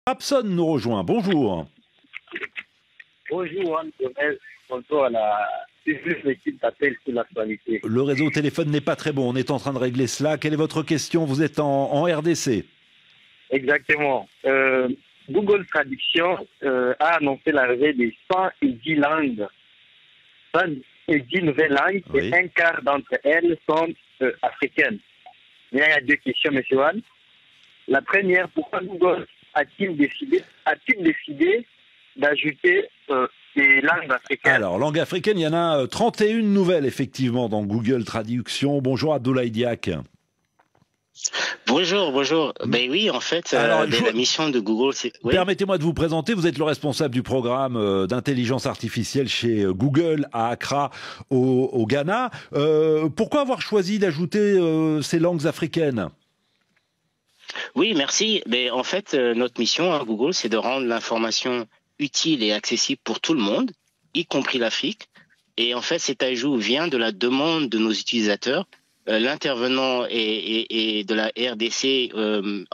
Rapson nous rejoint. Bonjour. Bonjour, Anne Gomez. Bonjour à l'équipe d'appel sur l'actualité. Le réseau téléphone n'est pas très bon. On est en train de régler cela. Quelle est votre question? Vous êtes en RDC. Exactement. Google Traduction a annoncé l'arrivée des 110 langues. 110 nouvelles langues, Oui. et un quart d'entre elles sont africaines. Il y a deux questions, M. Anne. La première, pourquoi Google a-t-il décidé d'ajouter des langues africaines? Alors, langue africaine, il y en a 31 nouvelles, effectivement, dans Google Traduction. Bonjour, Abdoulaye Diak. Bonjour. Ben oui, en fait, Alors, la mission de Google, c'est... Oui. Permettez-moi de vous présenter. Vous êtes le responsable du programme d'intelligence artificielle chez Google à Accra, au Ghana. Pourquoi avoir choisi d'ajouter ces langues africaines? Oui, merci. Mais en fait, notre mission à Google, c'est de rendre l'information utile et accessible pour tout le monde, y compris l'Afrique. Et en fait, cet ajout vient de la demande de nos utilisateurs. L'intervenant est de la RDC. Il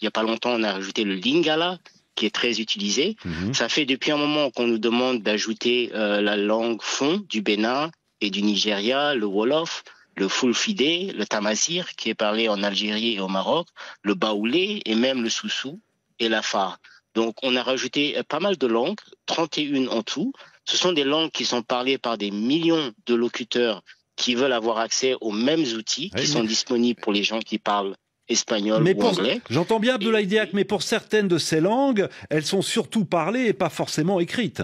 n'y a pas longtemps, on a rajouté le Lingala, qui est très utilisé. Ça fait depuis un moment qu'on nous demande d'ajouter la langue fon du Bénin et du Nigeria, le Wolof, le Fulfidé, le Tamazir, qui est parlé en Algérie et au Maroc, le Baoulé et même le Soussou et l'Afar. Donc, on a rajouté pas mal de langues, 31 en tout. Ce sont des langues qui sont parlées par des millions de locuteurs qui veulent avoir accès aux mêmes outils qui sont disponibles pour les gens qui parlent espagnol ou anglais. J'entends bien, Abdoulaye Diak, mais pour certaines de ces langues, elles sont surtout parlées et pas forcément écrites.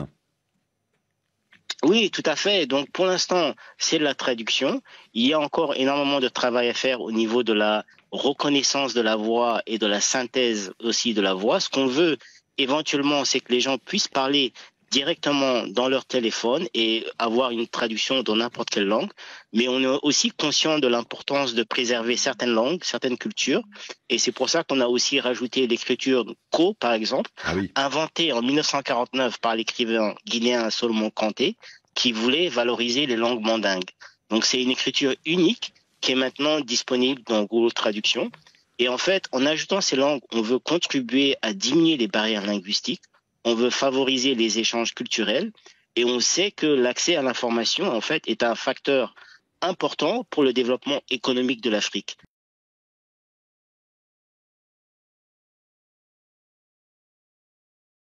Oui, tout à fait. Donc, pour l'instant, c'est de la traduction. Il y a encore énormément de travail à faire au niveau de la reconnaissance de la voix et de la synthèse aussi de la voix. Ce qu'on veut éventuellement, c'est que les gens puissent parler directement dans leur téléphone et avoir une traduction dans n'importe quelle langue. Mais on est aussi conscient de l'importance de préserver certaines langues, certaines cultures. Et c'est pour ça qu'on a aussi rajouté l'écriture Ko, par exemple, inventée en 1949 par l'écrivain guinéen Solomon Kanté, qui voulait valoriser les langues mandingues. Donc c'est une écriture unique qui est maintenant disponible dans Google Traduction. Et en fait, en ajoutant ces langues, on veut contribuer à diminuer les barrières linguistiques. On veut favoriser les échanges culturels et on sait que l'accès à l'information, en fait, est un facteur important pour le développement économique de l'Afrique.